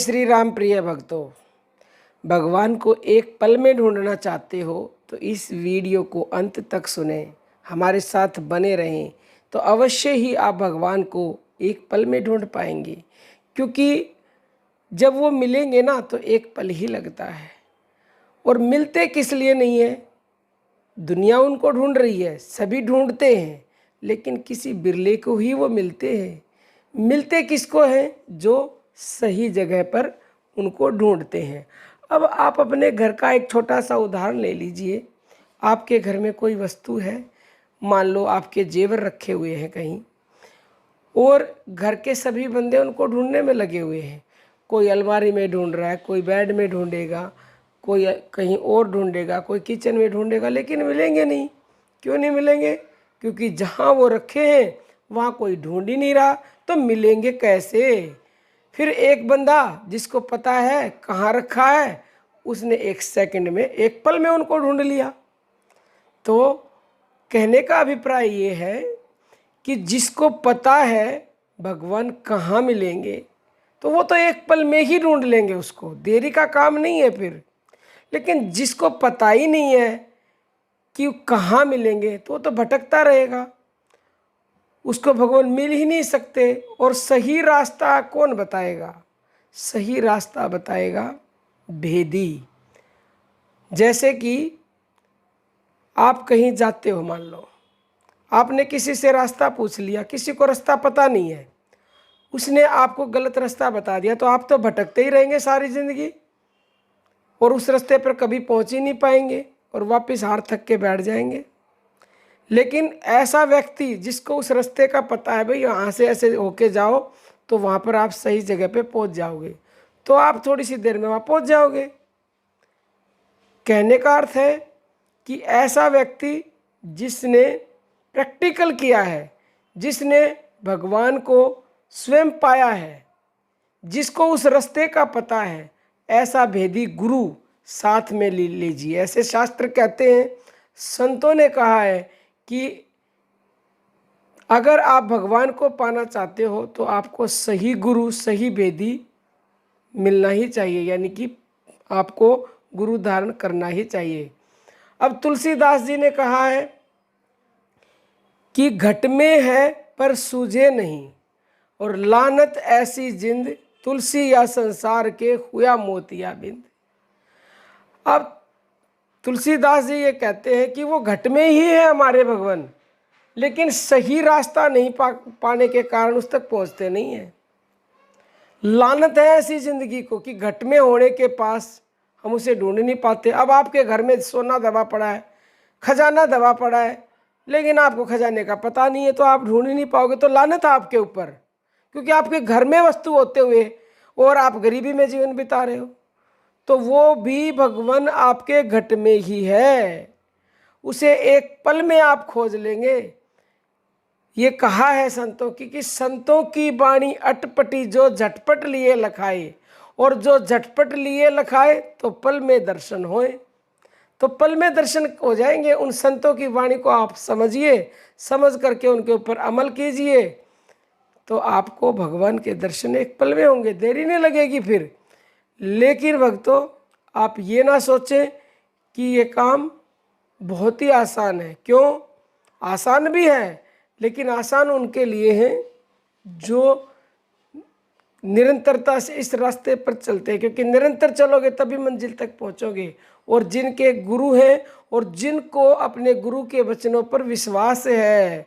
श्री राम प्रिय भक्तों, भगवान को एक पल में ढूंढना चाहते हो तो इस वीडियो को अंत तक सुने, हमारे साथ बने रहें तो अवश्य ही आप भगवान को एक पल में ढूंढ पाएंगे। क्योंकि जब वो मिलेंगे ना तो एक पल ही लगता है। और मिलते किस लिए नहीं है? दुनिया उनको ढूंढ रही है, सभी ढूंढते हैं, लेकिन किसी बिरले को ही वो मिलते हैं। मिलते किसको हैं? जो सही जगह पर उनको ढूंढते हैं। अब आप अपने घर का एक छोटा सा उदाहरण ले लीजिए। आपके घर में कोई वस्तु है, मान लो आपके जेवर रखे हुए हैं कहीं, और घर के सभी बंदे उनको ढूंढने में लगे हुए हैं। कोई अलमारी में ढूंढ रहा है, कोई बेड में ढूंढेगा, कोई कहीं और ढूंढेगा, कोई किचन में ढूंढेगा, लेकिन मिलेंगे नहीं। क्यों नहीं मिलेंगे? क्योंकि जहाँ वो रखे हैं वहाँ कोई ढूंढ ही नहीं रहा, तो मिलेंगे कैसे? फिर एक बंदा जिसको पता है कहाँ रखा है, उसने एक सेकंड में, एक पल में उनको ढूंढ लिया। तो कहने का अभिप्राय ये है कि जिसको पता है भगवान कहाँ मिलेंगे तो वो तो एक पल में ही ढूंढ लेंगे, उसको देरी का काम नहीं है फिर। लेकिन जिसको पता ही नहीं है कि कहाँ मिलेंगे तो वो तो भटकता रहेगा, उसको भगवान मिल ही नहीं सकते। और सही रास्ता कौन बताएगा? सही रास्ता बताएगा भेदी। जैसे कि आप कहीं जाते हो, मान लो आपने किसी से रास्ता पूछ लिया, किसी को रास्ता पता नहीं है, उसने आपको गलत रास्ता बता दिया, तो आप तो भटकते ही रहेंगे सारी ज़िंदगी और उस रास्ते पर कभी पहुंच ही नहीं पाएंगे और वापस हार थक के बैठ जाएंगे। लेकिन ऐसा व्यक्ति जिसको उस रास्ते का पता है, भाई यहाँ से ऐसे होके जाओ तो वहाँ पर आप सही जगह पे पहुँच जाओगे, तो आप थोड़ी सी देर में वहाँ पहुँच जाओगे। कहने का अर्थ है कि ऐसा व्यक्ति जिसने प्रैक्टिकल किया है, जिसने भगवान को स्वयं पाया है, जिसको उस रास्ते का पता है, ऐसा भेदी गुरु साथ में ले लीजिए। ऐसे शास्त्र कहते हैं, संतों ने कहा है कि अगर आप भगवान को पाना चाहते हो तो आपको सही गुरु, सही भेदी मिलना ही चाहिए, यानी कि आपको गुरु धारण करना ही चाहिए। अब तुलसीदास जी ने कहा है कि घट में है पर सूझे नहीं, और लानत ऐसी जिंद तुलसी या संसार के हुआ मोतिया बिंद। अब तुलसीदास जी ये कहते हैं कि वो घट में ही है हमारे भगवान, लेकिन सही रास्ता नहीं पाने के कारण उस तक पहुंचते नहीं है। लानत है ऐसी जिंदगी को कि घट में होने के पास हम उसे ढूंढ नहीं पाते। अब आपके घर में सोना दबा पड़ा है, खजाना दबा पड़ा है, लेकिन आपको खजाने का पता नहीं है, तो आप ढूंढ ही नहीं पाओगे, तो लानत है आपके ऊपर, क्योंकि आपके घर में वस्तु होते हुए और आप गरीबी में जीवन बिता रहे हो। तो वो भी भगवान आपके घट में ही है, उसे एक पल में आप खोज लेंगे। ये कहा है संतों की कि संतों की बाणी अटपटी जो झटपट लिए लखाए, और जो झटपट लिए लखाए तो पल में दर्शन होए। तो पल में दर्शन हो जाएंगे। उन संतों की वाणी को आप समझिए, समझ करके उनके ऊपर अमल कीजिए, तो आपको भगवान के दर्शन एक पल में होंगे, देरी नहीं लगेगी फिर। लेकिन भक्तों, आप ये ना सोचें कि ये काम बहुत ही आसान है। क्यों? आसान भी है, लेकिन आसान उनके लिए है जो निरंतरता से इस रास्ते पर चलते हैं, क्योंकि निरंतर चलोगे तभी मंजिल तक पहुंचोगे। और जिनके गुरु हैं और जिनको अपने गुरु के वचनों पर विश्वास है,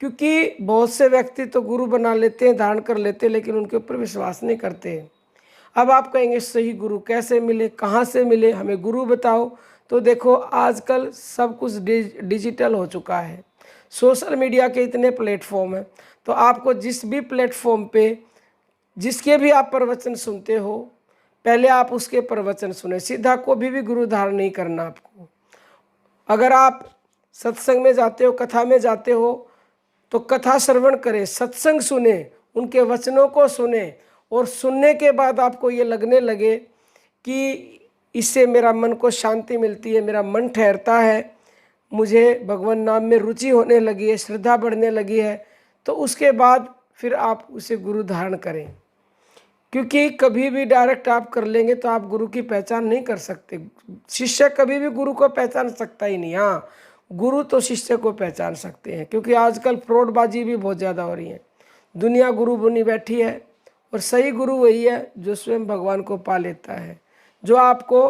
क्योंकि बहुत से व्यक्ति तो गुरु बना लेते हैं, धारण कर लेते हैं, लेकिन उनके ऊपर विश्वास नहीं करते। अब आप कहेंगे सही गुरु कैसे मिले, कहाँ से मिले, हमें गुरु बताओ। तो देखो, आजकल सब कुछ डिजिटल हो चुका है, सोशल मीडिया के इतने प्लेटफॉर्म हैं, तो आपको जिस भी प्लेटफॉर्म पे जिसके भी आप प्रवचन सुनते हो, पहले आप उसके प्रवचन सुने। सीधा कोई भी गुरु धारण नहीं करना आपको। अगर आप सत्संग में जाते हो, कथा में जाते हो, तो कथा श्रवण करें, सत्संग सुने, उनके वचनों को सुने, और सुनने के बाद आपको ये लगने लगे कि इससे मेरा मन को शांति मिलती है, मेरा मन ठहरता है, मुझे भगवान नाम में रुचि होने लगी है, श्रद्धा बढ़ने लगी है, तो उसके बाद फिर आप उसे गुरु धारण करें। क्योंकि कभी भी डायरेक्ट आप कर लेंगे तो आप गुरु की पहचान नहीं कर सकते। शिष्य कभी भी गुरु को पहचान सकता ही नहीं। हाँ, गुरु तो शिष्य को पहचान सकते हैं, क्योंकि आजकल फ्रॉडबाजी भी बहुत ज़्यादा हो रही है। दुनिया गुरु बनी बैठी है, और सही गुरु वही है जो स्वयं भगवान को पा लेता है, जो आपको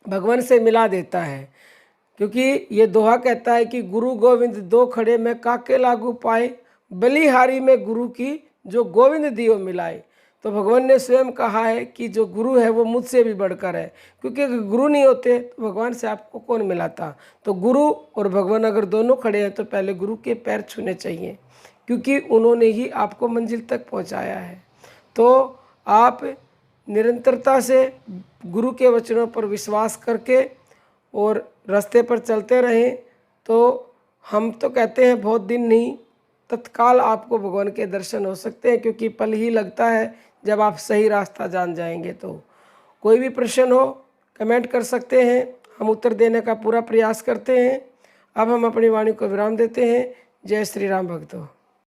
भगवान से मिला देता है। क्योंकि ये दोहा कहता है कि गुरु गोविंद दो खड़े में काके लागू पाए, बलिहारी में गुरु की जो गोविंद दियो मिलाए। तो भगवान ने स्वयं कहा है कि जो गुरु है वो मुझसे भी बढ़कर है, क्योंकि अगर गुरु नहीं होते तो भगवान से आपको कौन मिलाता। तो गुरु और भगवान अगर दोनों खड़े हैं तो पहले गुरु के पैर छूने चाहिए, क्योंकि उन्होंने ही आपको मंजिल तक पहुंचाया है। तो आप निरंतरता से गुरु के वचनों पर विश्वास करके और रास्ते पर चलते रहें, तो हम तो कहते हैं बहुत दिन नहीं, तत्काल आपको भगवान के दर्शन हो सकते हैं, क्योंकि पल ही लगता है जब आप सही रास्ता जान जाएंगे। तो कोई भी प्रश्न हो कमेंट कर सकते हैं, हम उत्तर देने का पूरा प्रयास करते हैं। अब हम अपनी वाणी को विराम देते हैं। जय श्री राम भक्तों।